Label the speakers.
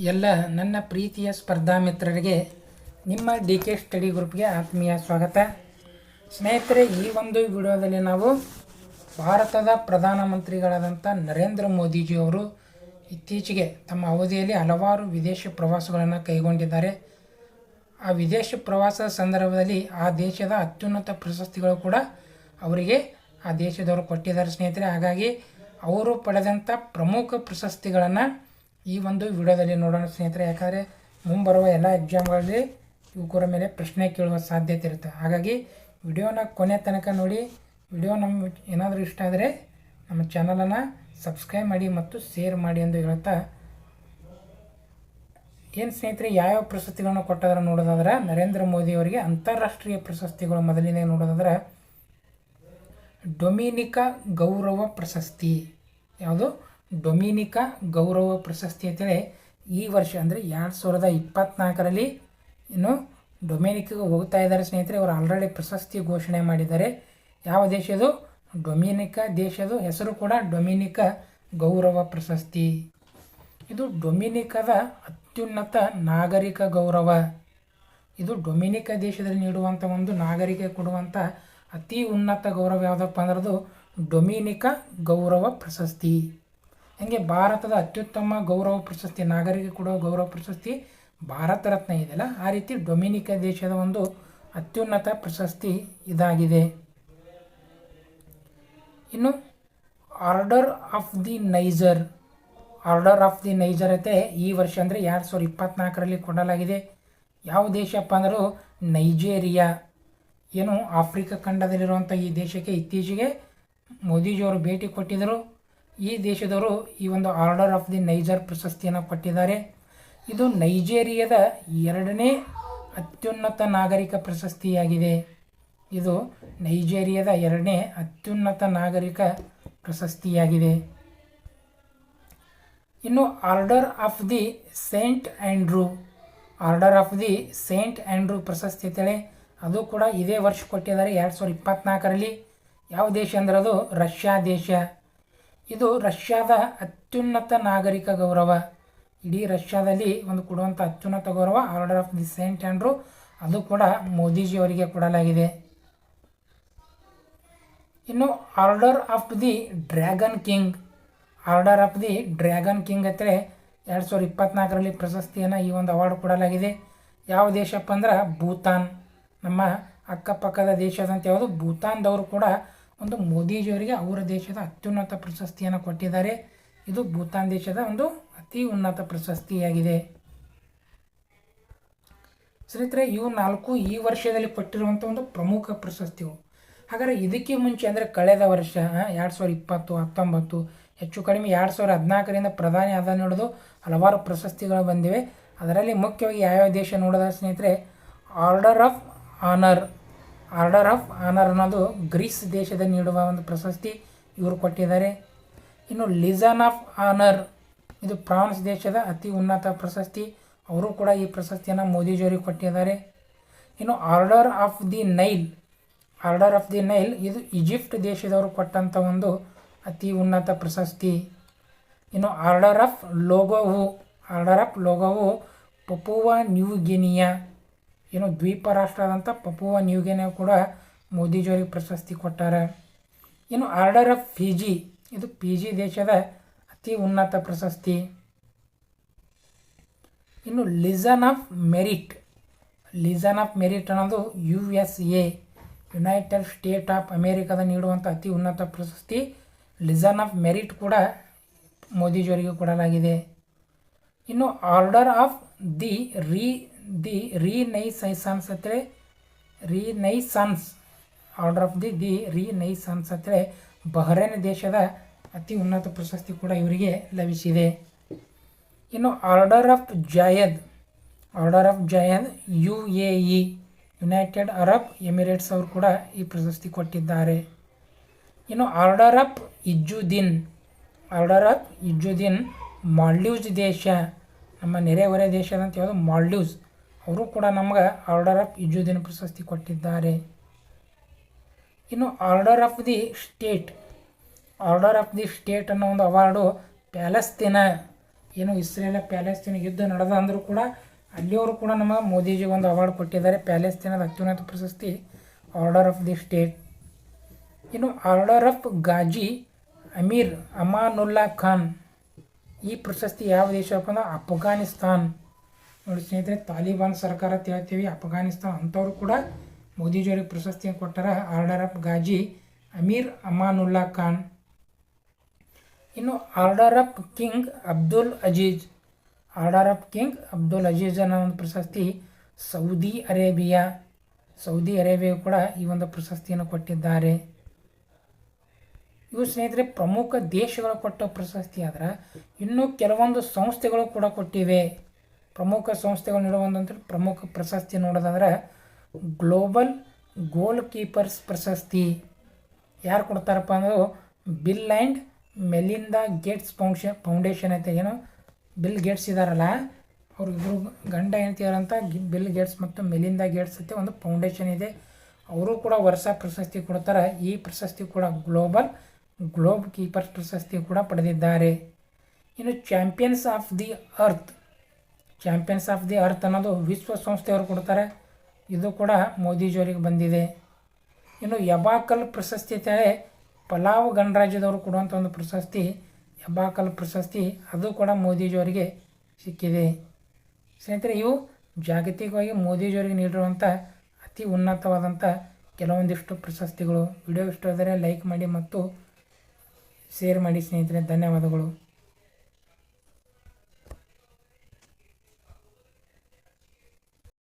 Speaker 1: ಎಲ್ಲ ನನ್ನ ಪ್ರೀತಿಯ ಸ್ಪರ್ಧಾ ಮಿತ್ರರಿಗೆ ನಿಮ್ಮ ಡಿ ಕೆ ಸ್ಟಡಿ ಗ್ರೂಪ್ಗೆ ಆತ್ಮೀಯ ಸ್ವಾಗತ. ಸ್ನೇಹಿತರೆ, ಈ ಒಂದು ವಿಡಿಯೋದಲ್ಲಿ ನಾವು ಭಾರತದ ಪ್ರಧಾನಮಂತ್ರಿಗಳಾದಂಥ ನರೇಂದ್ರ ಮೋದಿಜಿಯವರು ಇತ್ತೀಚೆಗೆ ತಮ್ಮ ಅವಧಿಯಲ್ಲಿ ಹಲವಾರು ವಿದೇಶಿ ಪ್ರವಾಸಗಳನ್ನು ಕೈಗೊಂಡಿದ್ದಾರೆ. ಆ ವಿದೇಶ ಪ್ರವಾಸದ ಸಂದರ್ಭದಲ್ಲಿ ಆ ದೇಶದ ಅತ್ಯುನ್ನತ ಪ್ರಶಸ್ತಿಗಳು ಕೂಡ ಅವರಿಗೆ ಆ ದೇಶದವರು ಕೊಟ್ಟಿದ್ದಾರೆ ಸ್ನೇಹಿತರೆ. ಹಾಗಾಗಿ ಅವರು ಪಡೆದಂಥ ಪ್ರಮುಖ ಪ್ರಶಸ್ತಿಗಳನ್ನು ಈ ಒಂದು ವಿಡಿಯೋದಲ್ಲಿ ನೋಡೋಣ ಸ್ನೇಹಿತರೆ. ಯಾಕಂದರೆ ಮುಂಬರುವ ಎಲ್ಲ ಎಕ್ಸಾಮ್ಗಳಲ್ಲಿ ಯುವಕರ ಮೇಲೆ ಪ್ರಶ್ನೆ ಕೇಳುವ ಸಾಧ್ಯತೆ ಇರುತ್ತೆ. ಹಾಗಾಗಿ ವಿಡಿಯೋನ ಕೊನೆ ತನಕ ನೋಡಿ. ವಿಡಿಯೋ ನಮ್ಗೆ ಏನಾದರೂ ಇಷ್ಟ ಆದರೆ ನಮ್ಮ ಚಾನಲನ್ನು ಸಬ್ಸ್ಕ್ರೈಬ್ ಮಾಡಿ ಮತ್ತು ಶೇರ್ ಮಾಡಿ ಎಂದು ಹೇಳ್ತಾ, ಏನು ಸ್ನೇಹಿತರೆ, ಯಾವ್ಯಾವ ಪ್ರಶಸ್ತಿಗಳನ್ನು ಕೊಟ್ಟದ್ರೆ ನೋಡೋದಾದ್ರೆ ನರೇಂದ್ರ ಮೋದಿಯವರಿಗೆ ಅಂತಾರಾಷ್ಟ್ರೀಯ ಪ್ರಶಸ್ತಿಗಳು ಮೊದಲಿಗೆ ನೋಡೋದಾದ್ರೆ ಡೊಮಿನಿಕಾ ಗೌರವ ಪ್ರಶಸ್ತಿ. ಯಾವುದು? ಡೊಮಿನಿಕಾ ಗೌರವ ಪ್ರಶಸ್ತಿ ಅಂತೇಳಿ ಈ ವರ್ಷ ಅಂದರೆ 2024ರಲ್ಲಿ ಇನ್ನು ಡೊಮಿನಿಕಾಗೆ ಹೋಗ್ತಾ ಇದ್ದಾರೆ ಸ್ನೇಹಿತರೆ. ಅವರು ಆಲ್ರೆಡಿ ಪ್ರಶಸ್ತಿ ಘೋಷಣೆ ಮಾಡಿದ್ದಾರೆ. ಯಾವ ದೇಶದು? ಡೊಮಿನಿಕಾ ದೇಶದ ಹೆಸರು ಕೂಡ ಡೊಮಿನಿಕಾ ಗೌರವ ಪ್ರಶಸ್ತಿ. ಇದು ಡೊಮಿನಿಕಾದ ಅತ್ಯುನ್ನತ ನಾಗರಿಕ ಗೌರವ. ಇದು ಡೊಮಿನಿಕಾ ದೇಶದಲ್ಲಿ ನೀಡುವಂಥ ಒಂದು ನಾಗರಿಕ ಕೊಡುವಂಥ ಅತಿ ಉನ್ನತ ಗೌರವ ಯಾವುದಪ್ಪ ಅಂದ್ರೆ ಅದು ಡೊಮಿನಿಕಾ ಗೌರವ ಪ್ರಶಸ್ತಿ. ಹಾಗೆ ಭಾರತದ ಅತ್ಯುತ್ತಮ ಗೌರವ ಪ್ರಶಸ್ತಿ, ನಾಗರಿಕ ಕೊಡುವ ಗೌರವ ಪ್ರಶಸ್ತಿ ಭಾರತ ರತ್ನ ಇದೆಯಲ್ಲ, ಆ ರೀತಿ ಡೊಮಿನಿಕಾ ದೇಶದ ಒಂದು ಅತ್ಯುನ್ನತ ಪ್ರಶಸ್ತಿ ಇದಾಗಿದೆ. ಇನ್ನು order of the Niger. Order of the Niger ಐತೆ ಈ ವರ್ಷ ಅಂದರೆ 2024ರಲ್ಲಿ ಕೊಡಲಾಗಿದೆ. ಯಾವ ದೇಶಪ್ಪ ಅಂದರೂ ನೈಜೇರಿಯಾ. ಏನು ಆಫ್ರಿಕಾ ಖಂಡದಲ್ಲಿರುವಂಥ ಈ ದೇಶಕ್ಕೆ ಇತ್ತೀಚೆಗೆ ಮೋದಿಜಿಯವರು ಭೇಟಿ ಕೊಟ್ಟಿದ್ದರು. ಈ ದೇಶದವರು ಈ ಒಂದು ಆರ್ಡರ್ ಆಫ್ ದಿ ನೈಜರ್ ಪ್ರಶಸ್ತಿಯನ್ನು ಕೊಟ್ಟಿದ್ದಾರೆ. ಇದು ನೈಜೇರಿಯಾದ 2ನೇ ಅತ್ಯುನ್ನತ ನಾಗರಿಕ ಪ್ರಶಸ್ತಿಯಾಗಿದೆ. ಇದು ನೈಜೇರಿಯಾದ 2ನೇ ಅತ್ಯುನ್ನತ ನಾಗರಿಕ ಪ್ರಶಸ್ತಿಯಾಗಿದೆ. ಇನ್ನು order of the Saint Andrew. Order of the Saint Andrew ಪ್ರಶಸ್ತಿ ಅಂತೇಳಿ ಅದು ಕೂಡ ಇದೇ ವರ್ಷ ಕೊಟ್ಟಿದ್ದಾರೆ 2024ರಲ್ಲಿ. ಯಾವ ದೇಶ ಅಂದ್ರೆ ಅದು ರಷ್ಯಾ ದೇಶ. ಇದು ರಷ್ಯಾದ ಅತ್ಯುನ್ನತ ನಾಗರಿಕ ಗೌರವ. ಇಡೀ ರಷ್ಯಾದಲ್ಲಿ ಒಂದು ಕೊಡುವಂಥ ಅತ್ಯುನ್ನತ ಗೌರವ order of the Saint Andrew. ಅದು ಕೂಡ ಮೋದಿಜಿಯವರಿಗೆ ಕೊಡಲಾಗಿದೆ. ಇನ್ನು order of the dragon king. Order of the dragon king ಅಂತೇಳಿ 2024ರಲ್ಲಿ ಪ್ರಶಸ್ತಿಯನ್ನು ಈ ಒಂದು ಅವಾರ್ಡ್ ಕೊಡಲಾಗಿದೆ. ಯಾವ ದೇಶಪ್ಪ ಅಂದ್ರೆ ಭೂತಾನ್. ನಮ್ಮ ಅಕ್ಕಪಕ್ಕದ ದೇಶದಂತ ಯಾವುದು ಭೂತಾನ್ದವರು ಕೂಡ ಒಂದು ಮೋದಿಜಿಯವರಿಗೆ ಅವರ ದೇಶದ ಅತ್ಯುನ್ನತ ಪ್ರಶಸ್ತಿಯನ್ನು ಕೊಟ್ಟಿದ್ದಾರೆ. ಇದು ಭೂತಾನ್ ದೇಶದ ಒಂದು ಅತಿ ಉನ್ನತ ಪ್ರಶಸ್ತಿಯಾಗಿದೆ. ಸ್ನೇಹಿತರೆ, ಇವು 4 ಈ ವರ್ಷದಲ್ಲಿ ಕೊಟ್ಟಿರುವಂಥ ಒಂದು ಪ್ರಮುಖ ಪ್ರಶಸ್ತಿಗಳು. ಹಾಗಾದರೆ ಇದಕ್ಕೆ ಮುಂಚೆ ಅಂದರೆ ಕಳೆದ ವರ್ಷ 2020, 19 ಹೆಚ್ಚು ಕಡಿಮೆ 2014ರಿಂದ ಪ್ರಧಾನಿ ಆದ ನೋಡೋದು ಹಲವಾರು ಪ್ರಶಸ್ತಿಗಳು ಬಂದಿವೆ. ಅದರಲ್ಲಿ ಮುಖ್ಯವಾಗಿ ಯಾವ್ಯಾವ ದೇಶ ನೋಡೋದ ಸ್ನೇಹಿತರೆ, order of honour. Order of honour ಅನ್ನೋದು ಗ್ರೀಸ್ ದೇಶದಲ್ಲಿ ನೀಡುವ ಒಂದು ಪ್ರಶಸ್ತಿ, ಇವರು ಕೊಟ್ಟಿದ್ದಾರೆ. ಇನ್ನು ಲಿಜನ್ ಆಫ್ ಆನರ್, ಇದು ಫ್ರಾನ್ಸ್ ದೇಶದ ಅತಿ ಉನ್ನತ ಪ್ರಶಸ್ತಿ, ಅವರು ಕೂಡ ಈ ಪ್ರಶಸ್ತಿಯನ್ನು ಮೋದಿಜಿಯವರಿಗೆ ಕೊಟ್ಟಿದ್ದಾರೆ. ಇನ್ನು order of the Nile. Order of the Nile ಇದು ಈಜಿಪ್ಟ್ ದೇಶದವರು ಕೊಟ್ಟಂಥ ಒಂದು ಅತಿ ಉನ್ನತ ಪ್ರಶಸ್ತಿ. ಇನ್ನು ಆರ್ಡರ್ ಆಫ್ ಲೋಗೋವು. ಆರ್ಡರ್ ಆಫ್ ಲೋಗೋವು ಪಪುವಾ ನ್ಯೂ ಗಿನಿಯಾ, ಏನು ದ್ವೀಪ ರಾಷ್ಟ್ರ ಆದಂಥ ಪಪುವಾ ನ್ಯೂ ಗಿನಿಯಾ ಕೂಡ ಮೋದಿಜಿಯವರಿಗೆ ಪ್ರಶಸ್ತಿ ಕೊಟ್ಟಾರೆ. ಇನ್ನು ಆರ್ಡರ್ ಆಫ್ ಫಿಜಿ, ಇದು ಫಿಜಿ ದೇಶದ ಅತಿ ಉನ್ನತ ಪ್ರಶಸ್ತಿ. ಇನ್ನು ಲಿಜನ್ ಆಫ್ ಮೆರಿಟ್. ಲಿಜನ್ ಆಫ್ ಮೆರಿಟ್ ಅನ್ನೋದು USA, ಯುನೈಟೆಡ್ ಸ್ಟೇಟ್ ಆಫ್ ಅಮೇರಿಕಾದ ನೀಡುವಂಥ ಅತಿ ಉನ್ನತ ಪ್ರಶಸ್ತಿ. ಲಿಜನ್ ಆಫ್ ಮೆರಿಟ್ ಕೂಡ ಮೋದಿಜಿಯವರಿಗೆ ಕೊಡಲಾಗಿದೆ. ಇನ್ನು ಆರ್ಡರ್ ಆಫ್ ದಿ ರೀನೈಸನ್ಸ್ ಅಂತೇಳಿ ರೀನೈಸನ್ಸ್. ಆರ್ಡರ್ ಆಫ್ ದಿ ರೀನೈಸನ್ಸ್ ಅಂತೇಳಿ ಬಹ್ರೇನ್ ದೇಶದ ಅತಿ ಉನ್ನತ ಪ್ರಶಸ್ತಿ ಕೂಡ ಇವರಿಗೆ ಲಭಿಸಿದೆ. ಇನ್ನು order of Zayed. Order of Zayed UAE, United Arab Emirates ಅವರು ಕೂಡ ಈ ಪ್ರಶಸ್ತಿ ಕೊಟ್ಟಿದ್ದಾರೆ. ಇನ್ನು order of Izzuddeen. Order of Izzuddeen Maldives ದೇಶ, ನಮ್ಮ ನೆರೆಹೊರೆ ದೇಶದಂತ ಯಾವುದು ಮಾಲ್ಡೀವ್ಸ್, ಅವರು ಕೂಡ ನಮ್ಗೆ ಆರ್ಡರ್ ಆಫ್ ಇಜ್ಜುದ್ದೀನ್ ಪ್ರಶಸ್ತಿ ಕೊಟ್ಟಿದ್ದಾರೆ. ಇನ್ನು order of the state. Order of the state ಅನ್ನೋ ಒಂದು ಅವಾರ್ಡು ಪ್ಯಾಲೆಸ್ತೀನ ಏನು ಇಸ್ರೇಲ್ ಪ್ಯಾಲೆಸ್ತೀನ್ ಯುದ್ಧ ನಡೆದ ಅಂದರೂ ಕೂಡ ಅಲ್ಲಿಯವರು ಕೂಡ ನಮ್ಮ ಮೋದಿಜಿಗೆ ಒಂದು ಅವಾರ್ಡ್ ಕೊಟ್ಟಿದ್ದಾರೆ. ಪ್ಯಾಲೆಸ್ತೀನದ ಅತ್ಯುನ್ನತ ಪ್ರಶಸ್ತಿ ಆರ್ಡರ್ ಆಫ್ ದಿ ಸ್ಟೇಟ್. ಇನ್ನು ಆರ್ಡರ್ ಆಫ್ ಗಾಜಿ ಅಮೀರ್ ಅಮಾನುಲ್ಲಾ ಖಾನ್, ಈ ಪ್ರಶಸ್ತಿ ಯಾವ ದೇಶಪ್ಪ ಅಂದ್ರೆ ಅಫ್ಘಾನಿಸ್ತಾನ್. ನೋಡಿ ಸ್ನೇಹಿತರೆ, ತಾಲಿಬಾನ್ ಸರ್ಕಾರ ಅಂತ ಹೇಳ್ತೀವಿ, ಅಫ್ಘಾನಿಸ್ತಾನ್ ಅಂಥವ್ರು ಕೂಡ ಮೋದಿಜಿಯವರಿಗೆ ಪ್ರಶಸ್ತಿಯನ್ನು ಕೊಟ್ಟಾರ, ಆರ್ಡರ್ ಆಫ್ ಗಾಜಿ ಅಮೀರ್ ಅಮಾನುಲ್ಲಾ ಖಾನ್. ಇನ್ನು order of king Abdul Aziz, order of king Abdul Aziz ಅನ್ನೋ ಒಂದು ಪ್ರಶಸ್ತಿ ಸೌದಿ ಅರೇಬಿಯಾ ಕೂಡ ಈ ಒಂದು ಪ್ರಶಸ್ತಿಯನ್ನು ಕೊಟ್ಟಿದ್ದಾರೆ. ಇವು ಸ್ನೇಹಿತರೆ ಪ್ರಮುಖ ದೇಶಗಳು ಕೊಟ್ಟ ಪ್ರಶಸ್ತಿ ಆದ್ರೆ ಇನ್ನೂ ಕೆಲವೊಂದು ಸಂಸ್ಥೆಗಳು ಕೂಡ ಕೊಟ್ಟಿವೆ. ಪ್ರಮುಖ ಸಂಸ್ಥೆಗಳು ನೀಡುವಂಥ ಪ್ರಮುಖ ಪ್ರಶಸ್ತಿ ನೋಡೋದಾದ್ರೆ ಗ್ಲೋಬಲ್ ಗೋಲ್ ಕೀಪರ್ಸ್ ಪ್ರಶಸ್ತಿ ಯಾರು ಕೊಡ್ತಾರಪ್ಪ ಅಂದ್ರೆ bill and Melinda Gates foundation ಐತೆ. ಏನು ಬಿಲ್ ಗೇಟ್ಸ್ ಇದ್ದಾರಲ್ಲ, ಅವ್ರು ಇಬ್ಬರು ಗಂಡ ಹೆಂಡ್ತಿಯಾರಂತ ಬಿಲ್ ಗೇಟ್ಸ್ ಮತ್ತು ಮೆಲಿಂದಾ ಗೇಟ್ಸ್ ಅಂತ ಒಂದು ಫೌಂಡೇಶನ್ ಇದೆ. ಅವರು ಕೂಡ ವರ್ಷ ಪ್ರಶಸ್ತಿ ಕೊಡ್ತಾರೆ. ಈ ಪ್ರಶಸ್ತಿ ಕೂಡ ಗ್ಲೋಬ್ ಕೀಪರ್ಸ್ ಪ್ರಶಸ್ತಿ ಕೂಡ ಪಡೆದಿದ್ದಾರೆ. ಇನ್ನು ಚಾಂಪಿಯನ್ಸ್ ಆಫ್ ದಿ ಅರ್ತ್ ಅನ್ನೋದು ವಿಶ್ವಸಂಸ್ಥೆಯವರು ಕೊಡ್ತಾರೆ. ಇದು ಕೂಡ ಮೋದಿಜಿಯವರಿಗೆ ಬಂದಿದೆ. ಇನ್ನು ಯಬಾಕಲ್ ಪ್ರಶಸ್ತಿ ಅಂತೇಳಿ ಪಲಾವ್ ಗಣರಾಜ್ಯದವರು ಕೊಡುವಂಥ ಒಂದು ಪ್ರಶಸ್ತಿ, ಯಬಾಕಲ್ ಪ್ರಶಸ್ತಿ, ಅದು ಕೂಡ ಮೋದಿಜಿಯವರಿಗೆ ಸಿಕ್ಕಿದೆ. ಸ್ನೇಹಿತರೆ, ಇವು ಜಾಗತಿಕವಾಗಿ ಮೋದಿಜಿಯವರಿಗೆ ನೀಡಿರುವಂಥ ಅತಿ ಉನ್ನತವಾದಂಥ ಕೆಲವೊಂದಿಷ್ಟು ಪ್ರಶಸ್ತಿಗಳು. ವಿಡಿಯೋ ಇಷ್ಟ ಆದರೆ ಲೈಕ್ ಮಾಡಿ ಮತ್ತು ಶೇರ್ ಮಾಡಿ ಸ್ನೇಹಿತರೆ. ಧನ್ಯವಾದಗಳು.